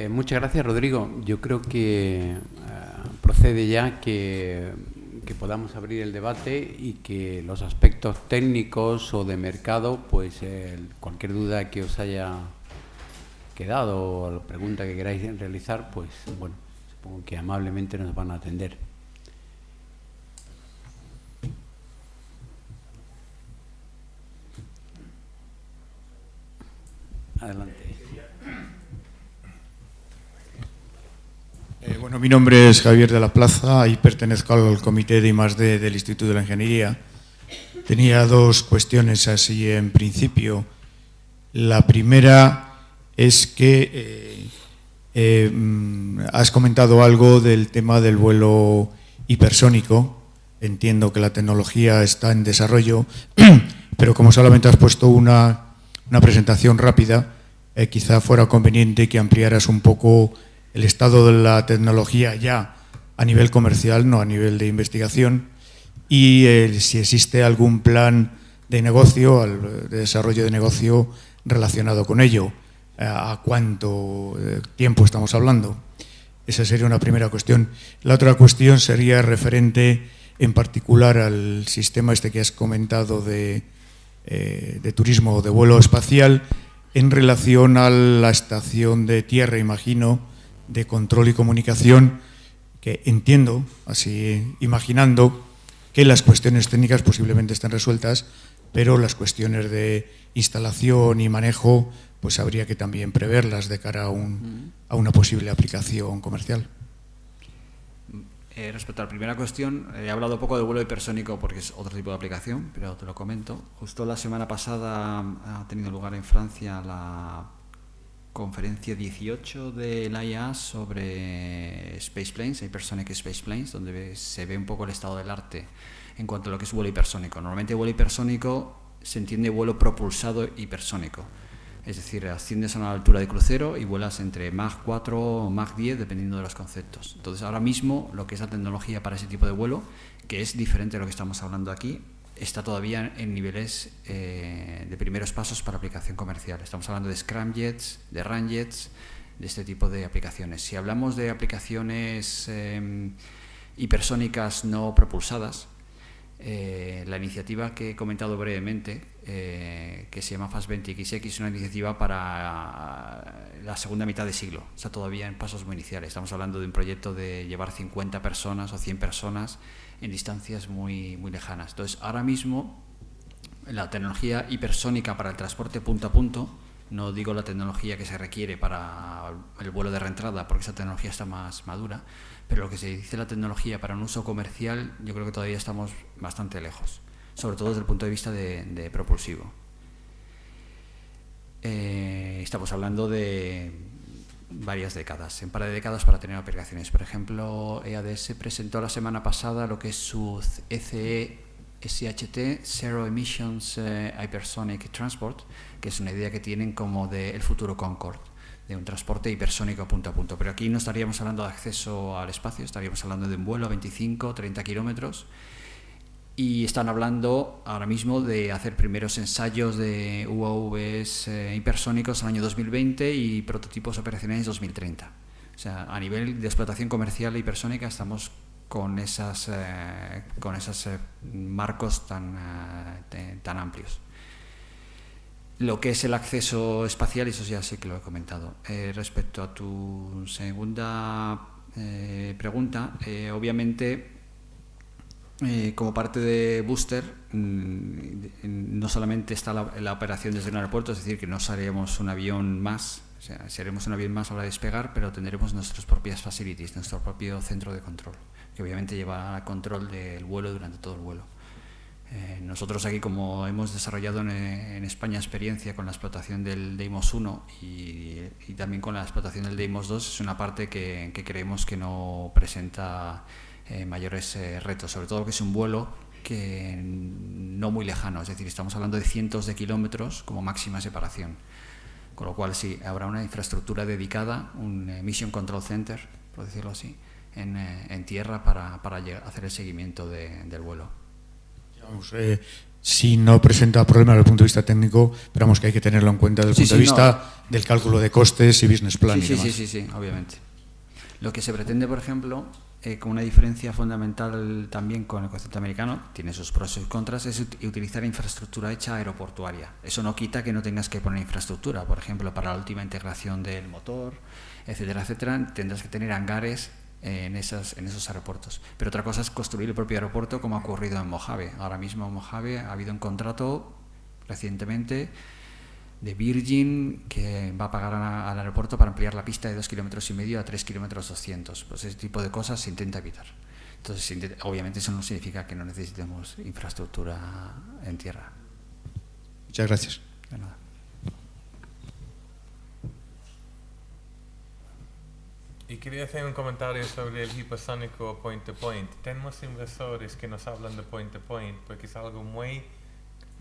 Muchas gracias, Rodrigo. Yo creo que procede ya que podamos abrir el debate y que los aspectos técnicos o de mercado, pues cualquier duda que os haya quedado o la pregunta que queráis realizar, pues bueno, supongo que amablemente nos van a atender. Adelante. Bueno, mi nombre es Javier de la Plaza y pertenezco al Comité de I+D del Instituto de la Ingeniería. Tenía dos cuestiones así en principio. La primera es que has comentado algo del tema del vuelo hipersónico. Entiendo que la tecnología está en desarrollo, pero como solamente has puesto una presentación rápida, quizá fuera conveniente que ampliaras un poco el estado de la tecnología ya a nivel comercial, no a nivel de investigación, y si existe algún plan de negocio, de desarrollo de negocio relacionado con ello. ¿A cuánto tiempo estamos hablando? Esa sería una primera cuestión. La otra cuestión sería referente en particular al sistema este que has comentado de turismo de vuelo espacial en relación a la estación de tierra, imagino, de control y comunicación, que entiendo, así imaginando, que las cuestiones técnicas posiblemente estén resueltas, pero las cuestiones de instalación y manejo, pues habría que también preverlas de cara a una posible aplicación comercial. Respecto a la primera cuestión, he hablado poco del vuelo hipersónico porque es otro tipo de aplicación, pero te lo comento. Justo la semana pasada ha tenido lugar en Francia la conferencia 18 de la IAA sobre Space Planes, Hypersonic Space Planes, donde se ve un poco el estado del arte en cuanto a lo que es vuelo hipersónico. Normalmente vuelo hipersónico se entiende vuelo propulsado hipersónico, es decir, asciendes a una altura de crucero y vuelas entre Mach 4 o Mach 10 dependiendo de los conceptos. Entonces ahora mismo lo que es la tecnología para ese tipo de vuelo, que es diferente de lo que estamos hablando aquí, está todavía en niveles de primeros pasos para aplicación comercial. Estamos hablando de scramjets, de ramjets, de este tipo de aplicaciones. Si hablamos de aplicaciones hipersónicas no propulsadas, la iniciativa que he comentado brevemente, que se llama FAST-20XX, es una iniciativa para la segunda mitad de siglo. Está todavía en pasos muy iniciales. Estamos hablando de un proyecto de llevar 50 personas o 100 personas en distancias muy, muy lejanas. Entonces, ahora mismo, la tecnología hipersónica para el transporte punto a punto, no digo la tecnología que se requiere para el vuelo de reentrada, porque esa tecnología está más madura, pero lo que se dice la tecnología para un uso comercial, yo creo que todavía estamos bastante lejos, sobre todo desde el punto de vista de propulsivo. Estamos hablando de varias décadas, un par de décadas para tener aplicaciones. Por ejemplo, EADS presentó la semana pasada lo que es su ECE SHT, Zero Emissions Hypersonic Transport, que es una idea que tienen como del futuro Concorde, de un transporte hipersónico punto a punto. Pero aquí no estaríamos hablando de acceso al espacio, estaríamos hablando de un vuelo a 25, 30 kilómetros. Y están hablando ahora mismo de hacer primeros ensayos de UAVs hipersónicos en el año 2020 y prototipos operacionales en 2030. O sea, a nivel de explotación comercial hipersónica estamos con esos marcos tan amplios. Lo que es el acceso espacial, eso ya sé que lo he comentado. Respecto a tu segunda pregunta, obviamente, como parte de Booster, no solamente está la operación desde un aeropuerto, es decir, que no haremos un avión más, o sea, si haremos un avión más a la hora de despegar, pero tendremos nuestras propias facilities, nuestro propio centro de control, que obviamente llevará control del vuelo durante todo el vuelo. Nosotros aquí, como hemos desarrollado en España experiencia con la explotación del Deimos 1 y también con la explotación del Deimos 2, es una parte que creemos que no presenta mayores retos, sobre todo que es un vuelo que no muy lejano, es decir, estamos hablando de cientos de kilómetros como máxima separación, con lo cual sí, habrá una infraestructura dedicada, un Mission Control Center, por decirlo así, en tierra para hacer el seguimiento del vuelo. Vamos, Si no presenta problemas desde el punto de vista técnico, pero vamos que hay que tenerlo en cuenta desde el punto de vista del cálculo de costes y business plan y demás. Sí, obviamente. Lo que se pretende, por ejemplo, con una diferencia fundamental también con el concepto americano, tiene sus pros y sus contras, es utilizar infraestructura hecha aeroportuaria. Eso no quita que no tengas que poner infraestructura, por ejemplo, para la última integración del motor, etcétera, etcétera, tendrás que tener hangares en esos aeropuertos. Pero otra cosa es construir el propio aeropuerto, como ha ocurrido en Mojave. Ahora mismo en Mojave ha habido un contrato recientemente de Virgin que va a pagar al aeropuerto para ampliar la pista de 2,5 kilómetros a 3,2 kilómetros. Pues ese tipo de cosas se intenta evitar. Entonces, obviamente eso no significa que no necesitemos infraestructura en tierra. Muchas gracias. De nada. Y quería hacer un comentario sobre el hipersónico point-to-point. Tenemos inversores que nos hablan de point-to-point porque es algo muy,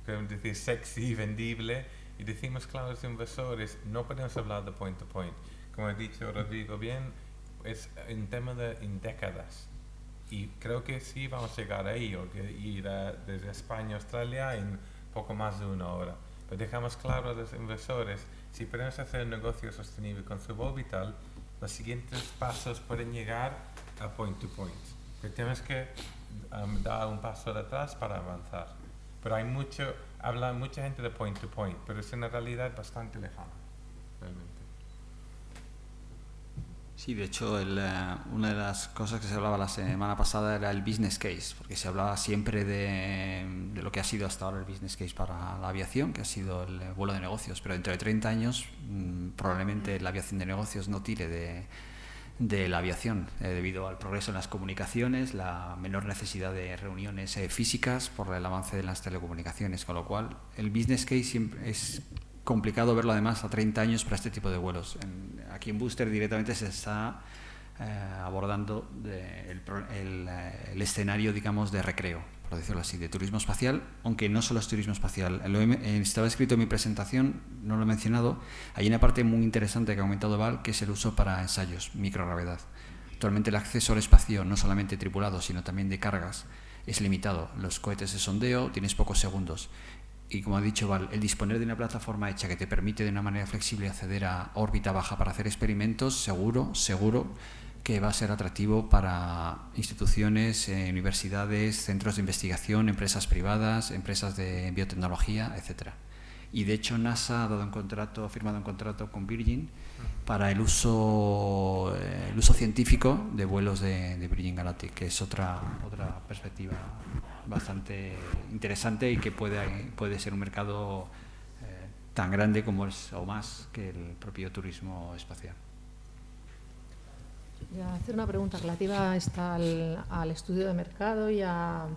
queremos decir, sexy y vendible. Y decimos, claro, a los inversores, no podemos hablar de point-to-point. Como ha dicho Rodrigo bien, es un tema de en décadas. Y creo que sí vamos a llegar a ello, que ir desde España a Australia en poco más de 1 hora. Pero dejamos claro a los inversores, si podemos hacer un negocio sostenible con Suborbital, los siguientes pasos pueden llegar a point-to-point. Pero tenemos que dar un paso de atrás para avanzar. Pero habla mucha gente de point-to-point, pero es una realidad bastante lejana, realmente. Sí, de hecho, una de las cosas que se hablaba la semana pasada era el business case, porque se hablaba siempre de lo que ha sido hasta ahora el business case para la aviación, que ha sido el vuelo de negocios, pero dentro de 30 años probablemente la aviación de negocios no tire de la aviación, debido al progreso en las comunicaciones, la menor necesidad de reuniones físicas por el avance de las telecomunicaciones, con lo cual el business case siempre es complicado verlo además a 30 años para este tipo de vuelos. Aquí en Booster directamente se está abordando el escenario, digamos, de recreo, por decirlo así, de turismo espacial, aunque no solo es turismo espacial. Estaba escrito en mi presentación, no lo he mencionado, hay una parte muy interesante que ha comentado Val, que es el uso para ensayos, microgravedad. Actualmente el acceso al espacio, no solamente tripulado, sino también de cargas, es limitado. Los cohetes de sondeo tienes pocos segundos. Y como ha dicho Val, el disponer de una plataforma hecha que te permite de una manera flexible acceder a órbita baja para hacer experimentos, seguro que va a ser atractivo para instituciones, universidades, centros de investigación, empresas privadas, empresas de biotecnología, etcétera. Y de hecho NASA ha firmado un contrato con Virgin para el uso científico de vuelos de Virgin Galactic, que es otra perspectiva bastante interesante y que puede ser un mercado tan grande como es o más que el propio turismo espacial. Voy a hacer una pregunta relativa al estudio de mercado y a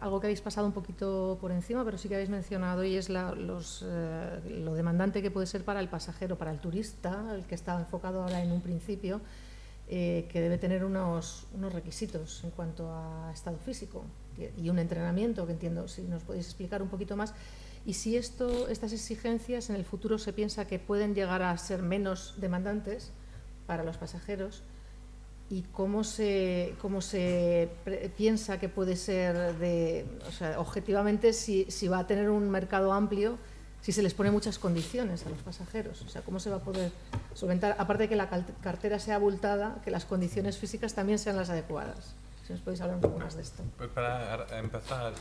algo que habéis pasado un poquito por encima, pero sí que habéis mencionado, y es lo demandante que puede ser para el pasajero, para el turista, el que está enfocado ahora en un principio, que debe tener unos requisitos en cuanto a estado físico y un entrenamiento, que entiendo, si nos podéis explicar un poquito más, y si estas exigencias en el futuro se piensa que pueden llegar a ser menos demandantes para los pasajeros, y cómo se piensa que puede ser objetivamente si va a tener un mercado amplio, si se les pone muchas condiciones a los pasajeros, o sea, cómo se va a poder solventar, aparte de que la cartera sea abultada, que las condiciones físicas también sean las adecuadas. Si nos podéis hablar un poco más de esto. Pues para empezar,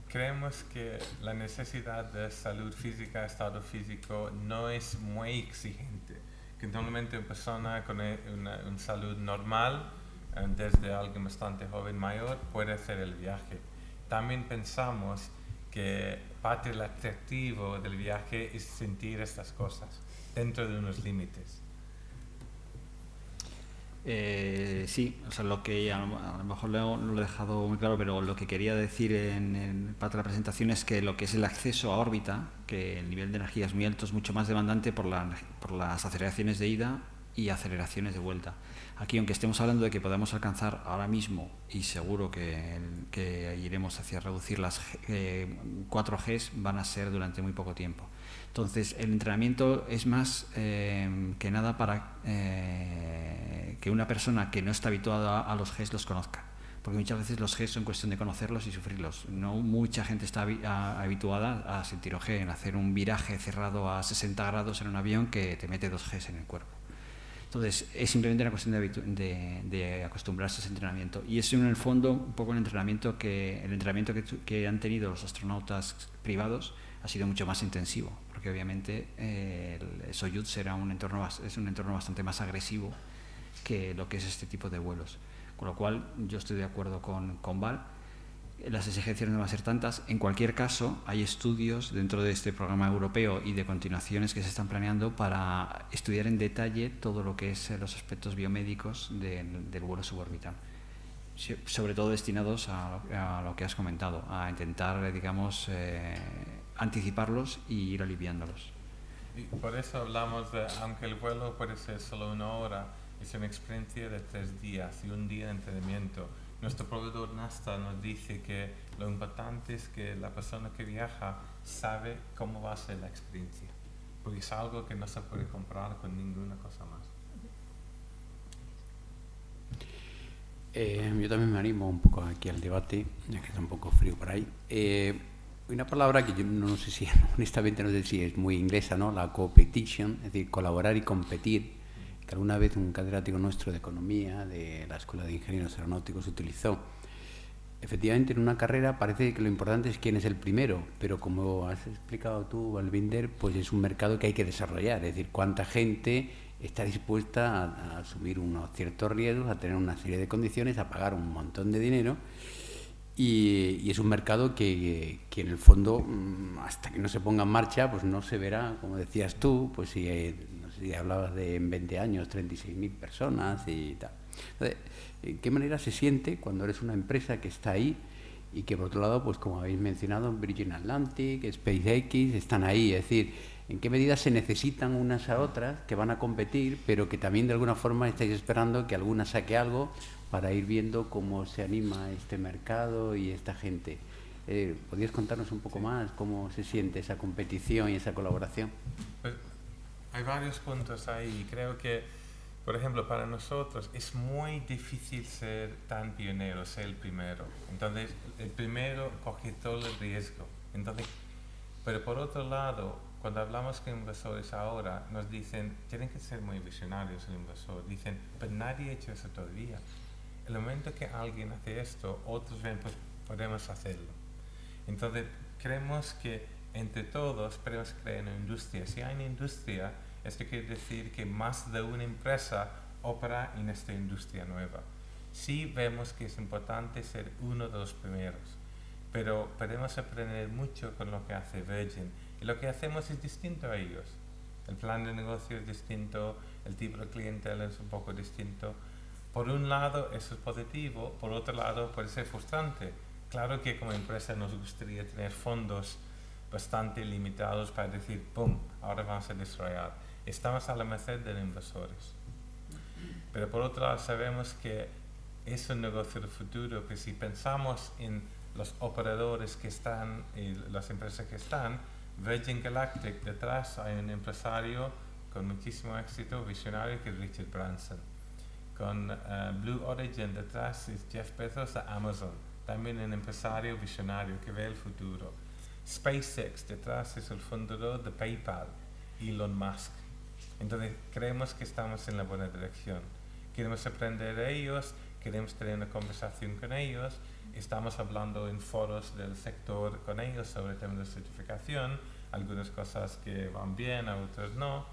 creemos que la necesidad de salud física, estado físico, no es muy exigente. Que normalmente una persona con una salud normal, desde alguien bastante joven mayor, puede hacer el viaje. También pensamos que parte del atractivo del viaje es sentir estas cosas dentro de unos límites. Sí, o sea, lo que a lo mejor no lo he dejado muy claro, pero lo que quería decir en parte de la presentación es que lo que es el acceso a órbita, que el nivel de energía es muy alto, es mucho más demandante por las aceleraciones de ida y aceleraciones de vuelta. Aquí, aunque estemos hablando de que podamos alcanzar ahora mismo, y seguro que iremos hacia reducir las 4Gs, van a ser durante muy poco tiempo. Entonces, el entrenamiento es más que nada para que una persona que no está habituada a los Gs los conozca, porque muchas veces los Gs son cuestión de conocerlos y sufrirlos. No mucha gente está habituada a sentir OG, en hacer un viraje cerrado a 60 grados en un avión que te mete 2 Gs en el cuerpo. Entonces, es simplemente una cuestión de acostumbrarse a ese entrenamiento. Y es en el fondo un poco el entrenamiento que han tenido los astronautas privados ha sido mucho más intensivo, porque obviamente el Soyuz es un entorno bastante más agresivo que lo que es este tipo de vuelos. Con lo cual, yo estoy de acuerdo con Val. Las exigencias no van a ser tantas. En cualquier caso, hay estudios dentro de este programa europeo y de continuaciones que se están planeando para estudiar en detalle todo lo que es los aspectos biomédicos del vuelo suborbital, sobre todo destinados a lo que has comentado, a intentar, digamos, anticiparlos y ir aliviándolos. Y por eso hablamos de, aunque el vuelo puede ser solo 1 hora, es una experiencia de 3 días y 1 día de entrenamiento. Nuestro proveedor NASA nos dice que lo importante es que la persona que viaja sabe cómo va a ser la experiencia, porque es algo que no se puede comparar con ninguna cosa más. Yo también me animo un poco aquí al debate, ya que está un poco frío por ahí. Una palabra que yo no sé si, honestamente no sé si es muy inglesa, ¿no? La competition, es decir, colaborar y competir, que alguna vez un catedrático nuestro de Economía de la Escuela de Ingenieros Aeronáuticos utilizó. Efectivamente, en una carrera parece que lo importante es quién es el primero, pero como has explicado tú, Balvinder, pues es un mercado que hay que desarrollar, es decir, cuánta gente está dispuesta a asumir unos ciertos riesgos, a tener una serie de condiciones, a pagar un montón de dinero, y es un mercado que en el fondo, hasta que no se ponga en marcha, pues no se verá, como decías tú, pues si hablabas de en 20 años 36.000 personas y tal. Entonces, ¿en qué manera se siente cuando eres una empresa que está ahí y que por otro lado, pues como habéis mencionado, Virgin Atlantic, SpaceX están ahí? Es decir, ¿en qué medida se necesitan unas a otras que van a competir, pero que también de alguna forma estáis esperando que alguna saque algo para ir viendo cómo se anima este mercado y esta gente? ¿Podrías contarnos un poco más cómo se siente esa competición y esa colaboración? Pues, hay varios puntos ahí. Creo que, por ejemplo, para nosotros es muy difícil ser tan pionero, ser el primero. Entonces, el primero coge todo el riesgo. Entonces, pero por otro lado, cuando hablamos con inversores ahora, nos dicen, tienen que ser muy visionarios el inversor. Dicen, pero nadie ha hecho eso todavía. El momento que alguien hace esto, otros ven, pues podemos hacerlo. Entonces, creemos que entre todos podemos crear una industria. Si hay una industria, esto quiere decir que más de una empresa opera en esta industria nueva. Sí vemos que es importante ser uno de los primeros, pero podemos aprender mucho con lo que hace Virgin. Y lo que hacemos es distinto a ellos. El plan de negocio es distinto, el tipo de clientela es un poco distinto. Por un lado, eso es positivo, por otro lado, puede ser frustrante. Claro que como empresa nos gustaría tener fondos bastante limitados para decir, ¡pum!, ahora vamos a desarrollar. Estamos a la merced de los inversores. Pero por otro lado, sabemos que es un negocio de futuro, que si pensamos en los operadores que están y las empresas que están, Virgin Galactic, detrás hay un empresario con muchísimo éxito, visionario, que es Richard Branson. Con Blue Origin detrás es Jeff Bezos de Amazon, también un empresario visionario que ve el futuro. SpaceX detrás es el fundador de PayPal, Elon Musk. Entonces creemos que estamos en la buena dirección. Queremos aprender de ellos, queremos tener una conversación con ellos, estamos hablando en foros del sector con ellos sobre temas de certificación, algunas cosas que van bien, otras no,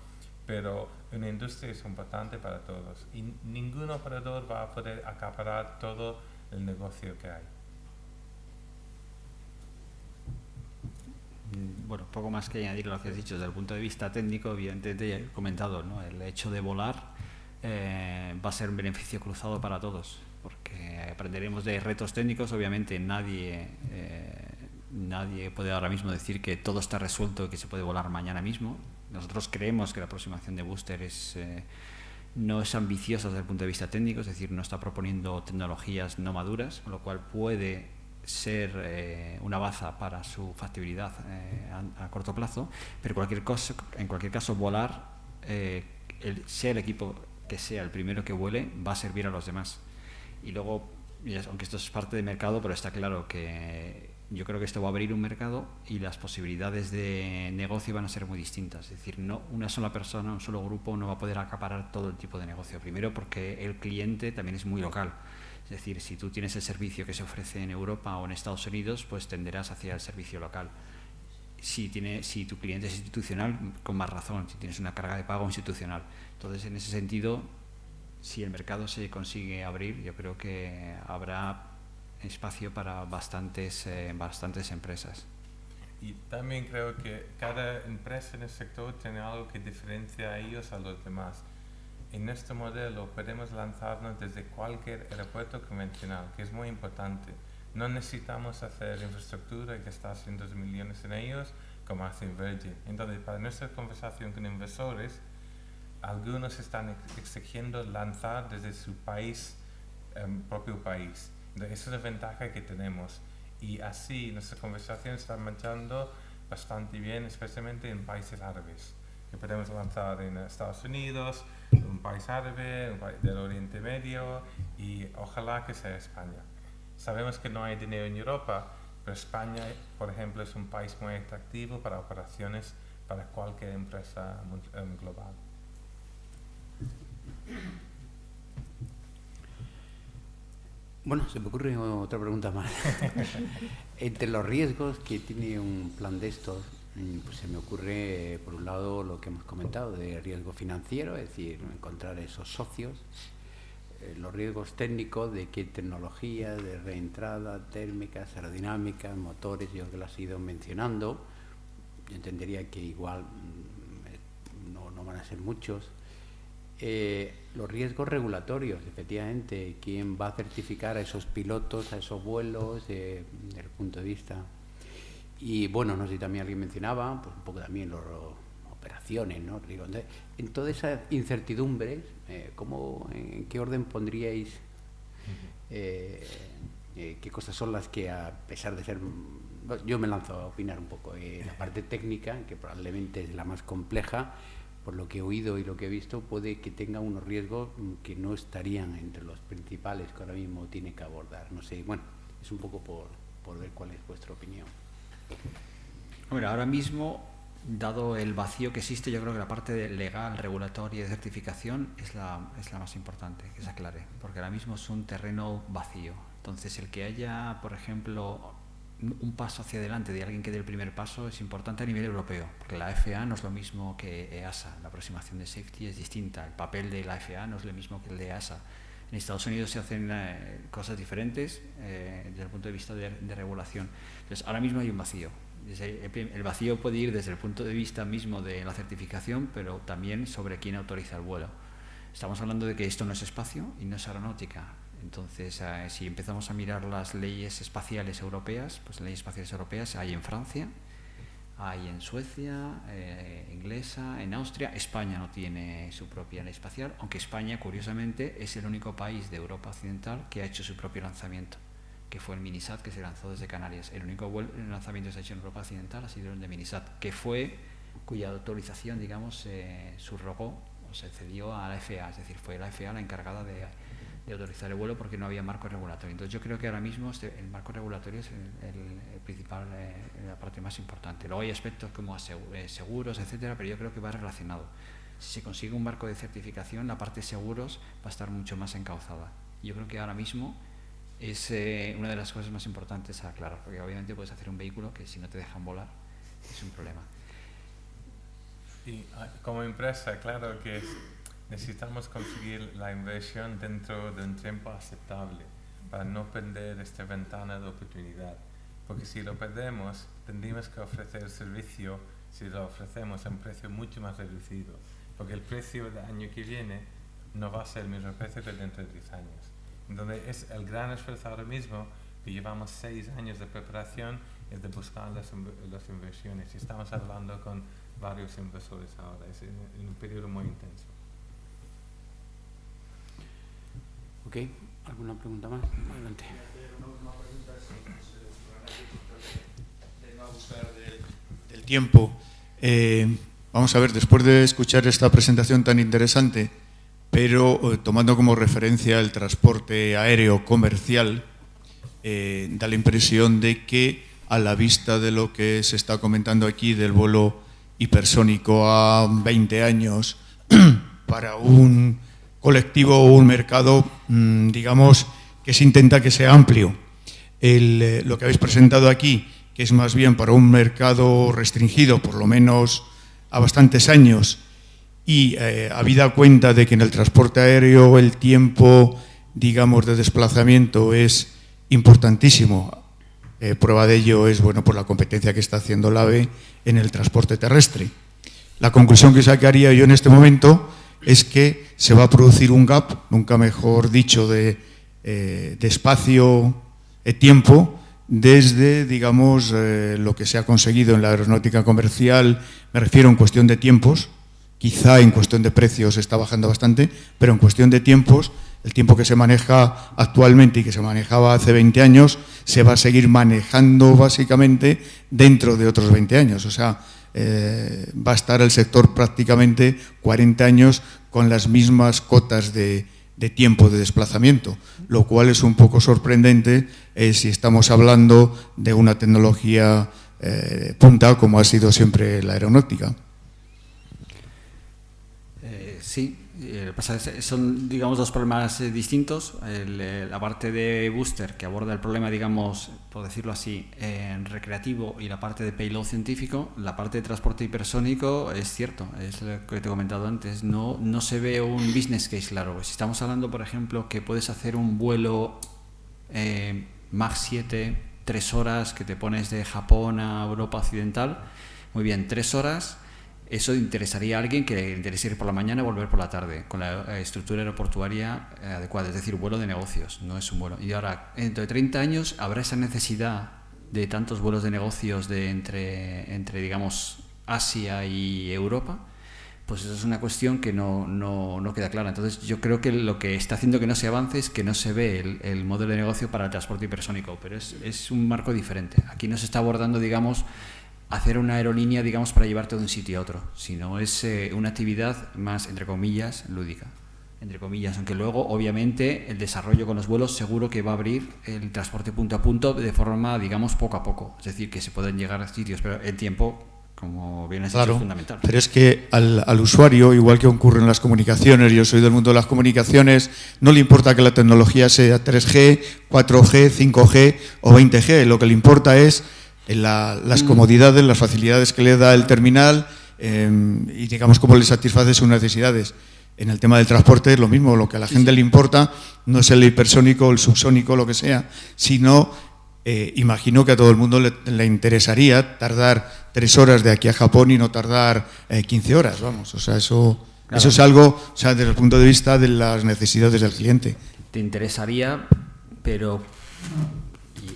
pero una industria es importante para todos y ningún operador va a poder acaparar todo el negocio que hay. Bueno, poco más que añadir a lo que has dicho. Desde el punto de vista técnico, evidentemente ya he comentado, ¿no? El hecho de volar va a ser un beneficio cruzado para todos, porque aprenderemos de retos técnicos. Obviamente nadie puede ahora mismo decir que todo está resuelto y que se puede volar mañana mismo. Nosotros creemos que la aproximación de Booster no es ambiciosa desde el punto de vista técnico, es decir, no está proponiendo tecnologías no maduras, con lo cual puede ser una baza para su factibilidad a corto plazo, pero en cualquier caso volar, sea el equipo que sea el primero que vuele, va a servir a los demás. Y luego aunque esto es parte del mercado, pero está claro que yo creo que esto va a abrir un mercado y las posibilidades de negocio van a ser muy distintas. Es decir, no una sola persona, un solo grupo no va a poder acaparar todo el tipo de negocio. Primero porque el cliente también es muy local. Es decir, si tú tienes el servicio que se ofrece en Europa o en Estados Unidos, pues tenderás hacia el servicio local. Si tu cliente es institucional, con más razón, si tienes una carga de pago institucional. Entonces, en ese sentido, si el mercado se consigue abrir, yo creo que habrá espacio para bastantes empresas. Y también creo que cada empresa en el sector tiene algo que diferencia a ellos a los demás. En este modelo podemos lanzarnos desde cualquier aeropuerto convencional, que es muy importante. No necesitamos hacer infraestructura y gastar cientos de millones en ellos, como hace Virgin. Entonces, para nuestra conversación con inversores, algunos están exigiendo lanzar desde su país, propio país. Entonces, esa es la ventaja que tenemos. Y así nuestra conversación está marchando bastante bien, especialmente en países árabes. Que podemos lanzar en Estados Unidos, un país árabe, un país del Oriente Medio, y ojalá que sea España. Sabemos que no hay dinero en Europa, pero España, por ejemplo, es un país muy atractivo para operaciones para cualquier empresa global. Bueno, se me ocurre otra pregunta más. Entre los riesgos que tiene un plan de estos, pues se me ocurre, por un lado, lo que hemos comentado de riesgo financiero, es decir, encontrar esos socios, los riesgos técnicos de qué tecnología, de reentrada, térmicas, aerodinámicas, motores, yo que lo has ido mencionando. Yo entendería que igual no van a ser muchos. Los riesgos regulatorios, efectivamente, quién va a certificar a esos pilotos, a esos vuelos, desde el punto de vista. Y bueno, no sé si también alguien mencionaba, pues un poco también las operaciones, ¿no? En todas esas incertidumbres, ¿en qué orden pondríais qué cosas son las que, a pesar de ser... Yo me lanzo a opinar un poco. La parte técnica, que probablemente es la más compleja, por lo que he oído y lo que he visto, puede que tenga unos riesgos que no estarían entre los principales que ahora mismo tiene que abordar. No sé, bueno, es un poco por ver cuál es vuestra opinión. Bueno, ahora mismo, dado el vacío que existe, yo creo que la parte legal, regulatoria y de certificación es la más importante, que se aclare, porque ahora mismo es un terreno vacío. Entonces, el que haya, por ejemplo, un paso hacia adelante de alguien que dé el primer paso es importante a nivel europeo, porque la FAA no es lo mismo que EASA, la aproximación de safety es distinta, el papel de la FAA no es lo mismo que el de EASA. En Estados Unidos se hacen cosas diferentes desde el punto de vista de regulación. Entonces, ahora mismo hay un vacío. El vacío puede ir desde el punto de vista mismo de la certificación, pero también sobre quién autoriza el vuelo. Estamos hablando de que esto no es espacio y no es aeronáutica. Entonces, si empezamos a mirar las leyes espaciales europeas, pues leyes espaciales europeas hay en Francia, hay en Suecia, inglesa, en Austria. España no tiene su propia ley espacial, aunque España, curiosamente, es el único país de Europa Occidental que ha hecho su propio lanzamiento, que fue el Minisat, que se lanzó desde Canarias. El único lanzamiento que se ha hecho en Europa Occidental ha sido el de Minisat, cuya autorización, digamos, subrogó o se cedió a la FAA, es decir, fue la FAA la encargada de autorizar el vuelo porque no había marco regulatorio. Entonces yo creo que ahora mismo el marco regulatorio es el principal, la parte más importante. Luego hay aspectos como seguros, etcétera, pero yo creo que va relacionado. Si se consigue un marco de certificación, la parte de seguros va a estar mucho más encauzada. Yo creo que ahora mismo es una de las cosas más importantes a aclarar, porque obviamente puedes hacer un vehículo que si no te dejan volar es un problema. Y como empresa, claro que necesitamos conseguir la inversión dentro de un tiempo aceptable para no perder esta ventana de oportunidad. Porque si lo perdemos, tendríamos que ofrecer el servicio, si lo ofrecemos a un precio mucho más reducido. Porque el precio del año que viene no va a ser el mismo precio que dentro de 10 años. Entonces, es el gran esfuerzo ahora mismo, que llevamos 6 años de preparación, es de buscar las inversiones. Y estamos hablando con varios inversores ahora, es en un periodo muy intenso. Ok, ¿alguna pregunta más? Adelante. Del tiempo. Vamos a ver, después de escuchar esta presentación tan interesante, pero tomando como referencia el transporte aéreo comercial, da la impresión de que, a la vista de lo que se está comentando aquí del vuelo hipersónico a 20 años, para un colectivo o un mercado, digamos, que se intenta que sea amplio. Lo que habéis presentado aquí, que es más bien para un mercado restringido, por lo menos a bastantes años, y habida cuenta de que en el transporte aéreo el tiempo, digamos, de desplazamiento es importantísimo. Prueba de ello es, bueno, por la competencia que está haciendo el AVE en el transporte terrestre. La conclusión que sacaría yo en este momento es que se va a producir un gap, nunca mejor dicho, de espacio-tiempo, desde, digamos, lo que se ha conseguido en la aeronáutica comercial, me refiero en cuestión de tiempos, quizá en cuestión de precios está bajando bastante, pero en cuestión de tiempos, el tiempo que se maneja actualmente y que se manejaba hace 20 años, se va a seguir manejando básicamente dentro de otros 20 años. O sea, va a estar el sector prácticamente 40 años con las mismas cotas de tiempo de desplazamiento, lo cual es un poco sorprendente si estamos hablando de una tecnología punta como ha sido siempre la aeronáutica. Sí, son, digamos, dos problemas distintos. La parte de booster, que aborda el problema, digamos, por decirlo así, recreativo, y la parte de payload científico. La parte de transporte hipersónico, es cierto, es lo que te he comentado antes, no se ve un business case claro. Si estamos hablando, por ejemplo, que puedes hacer un vuelo Mach 7, 3 horas, que te pones de Japón a Europa Occidental, muy bien, 3 horas. Eso interesaría a alguien que le interese ir por la mañana y volver por la tarde, con la estructura aeroportuaria adecuada, es decir, vuelo de negocios, no es un vuelo. Y ahora, dentro de 30 años, habrá esa necesidad de tantos vuelos de negocios entre digamos, Asia y Europa. Pues eso es una cuestión que no queda clara. Entonces, yo creo que lo que está haciendo que no se avance es que no se ve el modelo de negocio para el transporte hipersónico, pero es un marco diferente. Aquí no se está abordando, digamos, hacer una aerolínea, digamos, para llevarte de un sitio a otro, sino es una actividad más, entre comillas, lúdica, entre comillas, aunque luego, obviamente, el desarrollo con los vuelos seguro que va a abrir el transporte punto a punto de forma, digamos, poco a poco, es decir, que se pueden llegar a sitios, pero el tiempo, como bien has dicho, es fundamental. Pero es que al usuario, igual que ocurre en las comunicaciones, yo soy del mundo de las comunicaciones, no le importa que la tecnología sea 3G, 4G, 5G o 20G, lo que le importa es las comodidades, las facilidades que le da el terminal y, digamos, cómo le satisface sus necesidades. En el tema del transporte es lo mismo, lo que a la gente le importa no es el hipersónico, el subsónico, lo que sea, sino, imagino que a todo el mundo le interesaría tardar 3 horas de aquí a Japón y no tardar 15 horas, vamos. O sea, eso es algo, o sea, desde el punto de vista de las necesidades del cliente. Te interesaría, pero...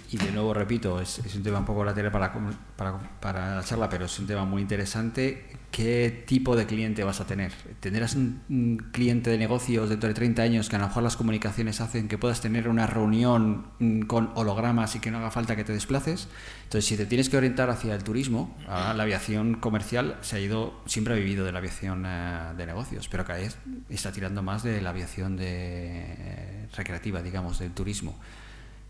Y de nuevo repito, es un tema un poco lateral para la charla, pero es un tema muy interesante. ¿Qué tipo de cliente vas a tener? ¿Tendrás un cliente de negocios dentro de 30 años que a lo mejor las comunicaciones hacen que puedas tener una reunión con hologramas y que no haga falta que te desplaces? Entonces, si te tienes que orientar hacia el turismo, la aviación comercial siempre ha vivido de la aviación de negocios, pero cada vez está tirando más de la aviación recreativa, digamos, del turismo.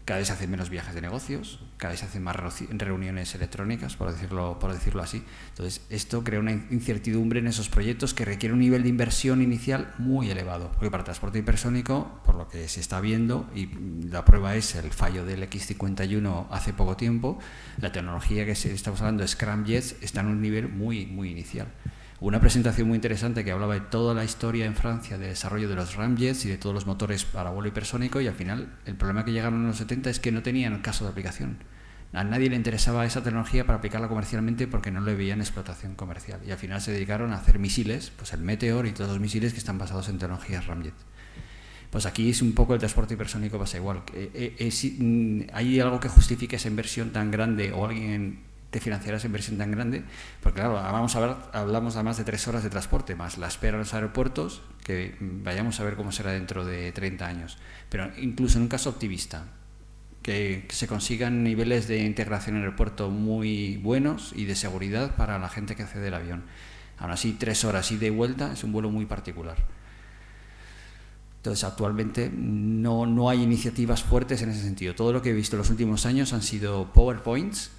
Cada vez se hacen menos viajes de negocios, cada vez se hacen más reuniones electrónicas, por decirlo así. Entonces, esto crea una incertidumbre en esos proyectos que requiere un nivel de inversión inicial muy elevado. Porque para el transporte hipersónico, por lo que se está viendo, y la prueba es el fallo del X-51 hace poco tiempo, la tecnología que estamos hablando de scramjets está en un nivel muy, muy inicial. Una presentación muy interesante que hablaba de toda la historia en Francia de desarrollo de los ramjets y de todos los motores para vuelo hipersónico, y al final el problema que llegaron en los 70 es que no tenían caso de aplicación. A nadie le interesaba esa tecnología para aplicarla comercialmente porque no le veían explotación comercial, y al final se dedicaron a hacer misiles, pues el Meteor y todos los misiles que están basados en tecnologías ramjet. Pues aquí es un poco el transporte hipersónico pasa igual. ¿Hay algo que justifique esa inversión tan grande o alguien te financiará esa inversión tan grande? Porque claro, hablamos además de 3 horas de transporte, más la espera en los aeropuertos, que vayamos a ver cómo será dentro de 30 años. Pero incluso en un caso optimista, que se consigan niveles de integración en el aeropuerto muy buenos y de seguridad para la gente que accede al avión. Aún así, 3 horas ida y vuelta es un vuelo muy particular. Entonces, actualmente no hay iniciativas fuertes en ese sentido. Todo lo que he visto en los últimos años han sido PowerPoints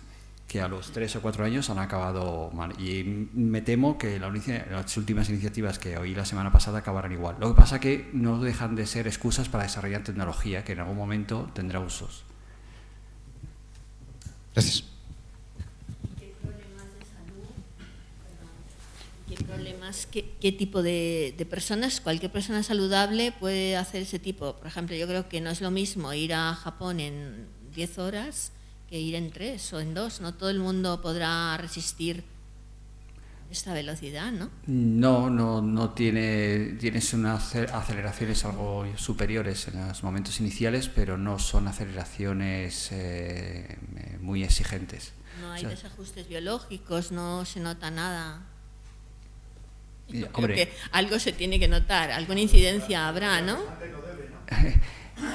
que a los 3 o 4 años han acabado mal. Y me temo que las últimas iniciativas que oí la semana pasada acabarán igual. Lo que pasa es que no dejan de ser excusas para desarrollar tecnología que en algún momento tendrá usos. Gracias. ¿Qué problemas de salud? ¿Qué problemas, qué tipo de personas? Cualquier persona saludable puede hacer ese tipo. Por ejemplo, yo creo que no es lo mismo ir a Japón en 10 horas que ir en 3 o en 2. No todo el mundo podrá resistir esta velocidad, ¿no? No tienes unas aceleraciones algo superiores en los momentos iniciales, pero no son aceleraciones muy exigentes. No hay desajustes biológicos, no se nota nada. Yo creo que algo se tiene que notar, alguna incidencia habrá, ¿no?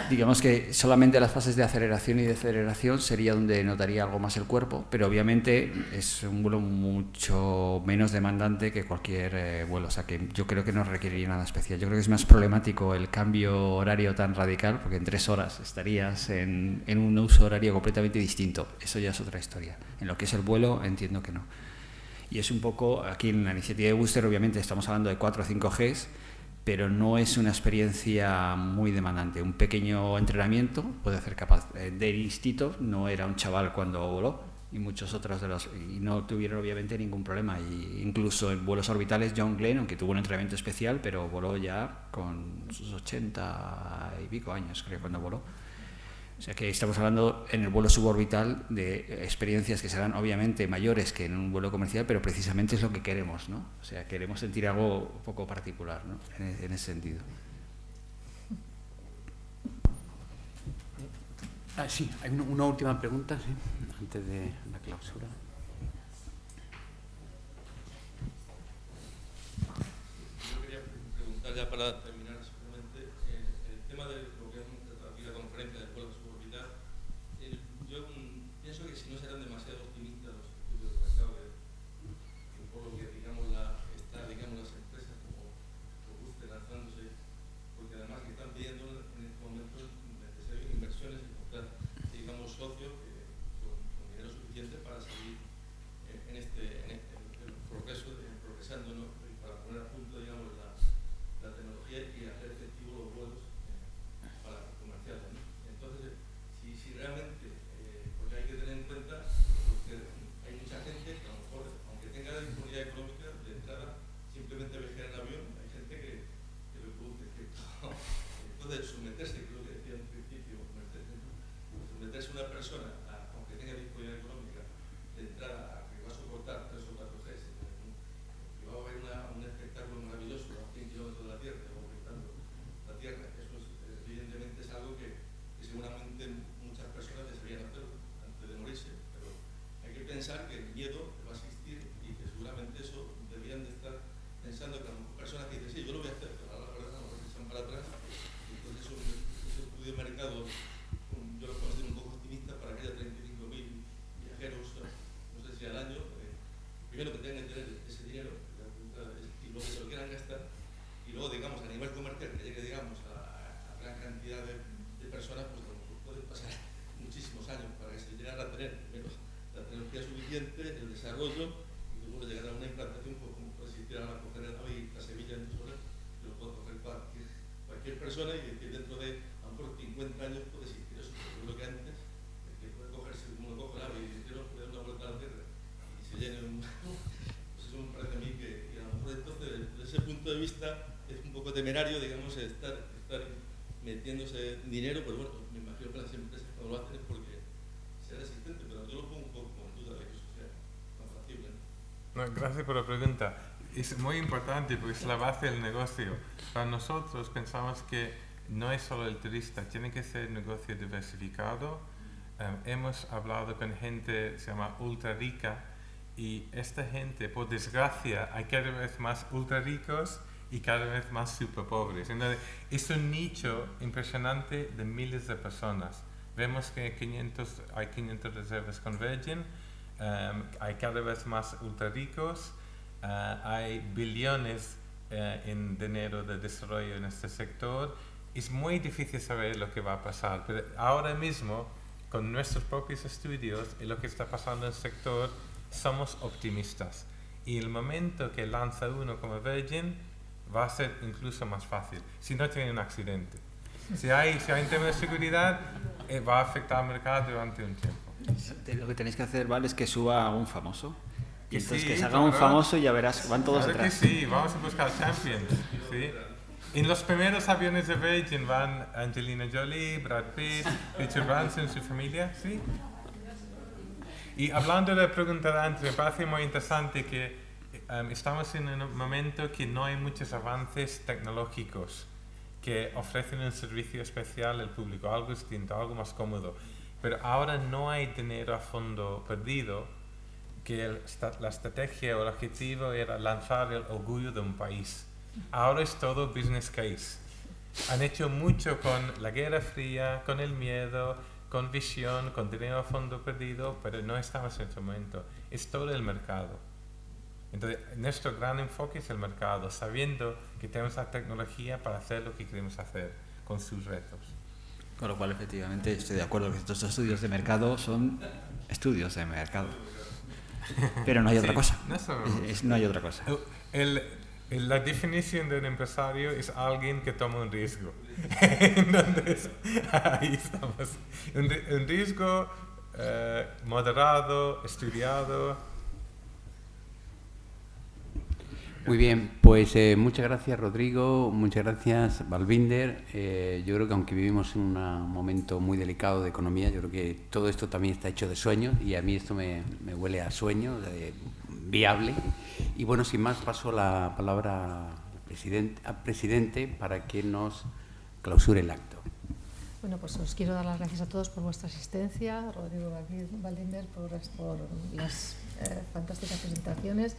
Digamos que solamente las fases de aceleración y deceleración sería donde notaría algo más el cuerpo, pero obviamente es un vuelo mucho menos demandante que cualquier vuelo, o sea que yo creo que no requeriría nada especial. Yo creo que es más problemático el cambio horario tan radical, porque en 3 horas estarías en un uso horario completamente distinto. Eso ya es otra historia. En lo que es el vuelo entiendo que no. Y es un poco, aquí en la iniciativa de Booster obviamente estamos hablando de 4 o 5Gs, pero no es una experiencia muy demandante. Un pequeño entrenamiento puede hacer capaz. Dave Stitov no era un chaval cuando voló, y muchos otros y no tuvieron obviamente ningún problema. Y incluso en vuelos orbitales, John Glenn, aunque tuvo un entrenamiento especial, pero voló ya con sus 80 y pico años, creo, cuando voló. O sea que estamos hablando en el vuelo suborbital de experiencias que serán obviamente mayores que en un vuelo comercial, pero precisamente es lo que queremos, ¿no? O sea, queremos sentir algo un poco particular, ¿no? En ese sentido. Sí, hay una última pregunta, sí, antes de la clausura. Yo quería preguntar ya para terminar simplemente el tema de lo que es aquí la conferencia del vuelo suborbital. Yo pienso que si no serán demasiado optimistas los estudios de mercado, que por lo que digamos las empresas como Booster lanzándose, porque además que están pidiendo en estos momentos necesarias inversiones y comprar, digamos, socios con dinero suficiente para seguir en el progresando, ¿no? Y para poner a punto, digamos, la tecnología y hacer efectivos los vuelos para comerciales, ¿no? Entonces, si realmente, porque hay que tener en cuenta que hay mucha gente que a lo mejor, aunque tenga disponibilidad económica de entrada, simplemente viajar en avión, hay gente que le produce cierto. Entonces, someterse, creo que decía en principio, someterse a una persona, aunque tenga disponibilidad económica, de entrada a que va a soportar 3 o 4 Gs, que va a haber un espectáculo maravilloso a 100 kilómetros de la Tierra, orbitando la Tierra. Eso evidentemente es algo que seguramente muchas personas desearían hacerlo antes de morirse, pero hay que pensar que el miedo va a existir y que seguramente eso deberían de estar pensando que a lo mejor personas que dicen, sí, yo lo voy a hacer, pero ahora la verdad no se echan para atrás. Entonces ese estudio de mercado yo lo considero un poco optimista para que haya 35.000 viajeros, no sé si al año, primero que tengan que tener ese dinero y luego que se lo quieran gastar, y luego, digamos, a nivel comercial, que llegue, digamos, a gran cantidad de personas, pues a lo mejor pueden pasar muchísimos años para que se llegara a tener primero la tecnología suficiente, el desarrollo, y luego llegar a una implantación, pues como puede existir ahora coger el AVE a Sevilla en 2 horas, que lo puede coger cualquier persona, y que dentro de a lo mejor 50 años puede existir eso. Yo creo que antes, que puede cogerse, como lo coge el AVE y entero, puede dar una vuelta a la Tierra y se llene pues eso me parece a mí que a lo mejor entonces, desde ese punto de vista, es un poco temerario, digamos, estar metiéndose dinero, pero bueno, me imagino que las empresas cuando lo hacen es porque sea resistente, pero yo lo pongo un poco en duda de que eso sea tan factible. No, gracias por la pregunta. Es muy importante porque es la base del negocio. Para nosotros pensamos que no es solo el turista, tiene que ser un negocio diversificado. Hemos hablado con gente, se llama ultra rica, y esta gente, por desgracia, hay cada vez más ultra ricos y cada vez más super pobres. Entonces, es un nicho impresionante de miles de personas. Vemos que hay 500 reservas con Virgin, hay cada vez más ultra ricos, hay billones en dinero de desarrollo en este sector, es muy difícil saber lo que va a pasar. Pero ahora mismo, con nuestros propios estudios y lo que está pasando en el sector, somos optimistas. Y el momento que lanza uno como Virgin va a ser incluso más fácil, si no tiene un accidente. Si hay un tema de seguridad, va a afectar al mercado durante un tiempo. Lo que tenéis que hacer, ¿vale?, es que suba a un famoso. Y entonces sí, que salga un famoso y ya verás, van todos claro detrás. que sí, vamos a buscar champions. ¿Sí? En los primeros aviones de Virgin van Angelina Jolie, Brad Pitt, Richard Branson, su familia, ¿sí? Y hablando de la pregunta de antes, me parece muy interesante que estamos en un momento que no hay muchos avances tecnológicos que ofrecen un servicio especial al público, algo distinto, algo más cómodo. Pero ahora no hay dinero a fondo perdido, que la estrategia o el objetivo era lanzar el orgullo de un país. Ahora es todo business case. Han hecho mucho con la Guerra Fría, con el miedo, con visión, con dinero a fondo perdido, pero no estamos en ese momento. Es todo el mercado. Entonces, nuestro gran enfoque es el mercado, sabiendo que tenemos la tecnología para hacer lo que queremos hacer con sus retos. Con lo cual, efectivamente, estoy de acuerdo que estos estudios de mercado son estudios de mercado. Pero no hay otra cosa. No hay otra cosa. La definición de un empresario es alguien que toma un riesgo. Entonces, ahí estamos. Un riesgo moderado, estudiado. Muy bien, pues muchas gracias Rodrigo, muchas gracias Balbinder. Yo creo que aunque vivimos en un momento muy delicado de economía, yo creo que todo esto también está hecho de sueños y a mí esto me huele a sueño, viable. Y bueno, sin más paso la palabra al presidente para que nos clausure el acto. Bueno, pues os quiero dar las gracias a todos por vuestra asistencia, Rodrigo Balbinder por las fantásticas presentaciones.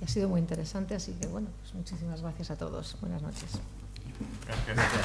Y ha sido muy interesante, así que bueno, pues muchísimas gracias a todos. Buenas noches. Gracias.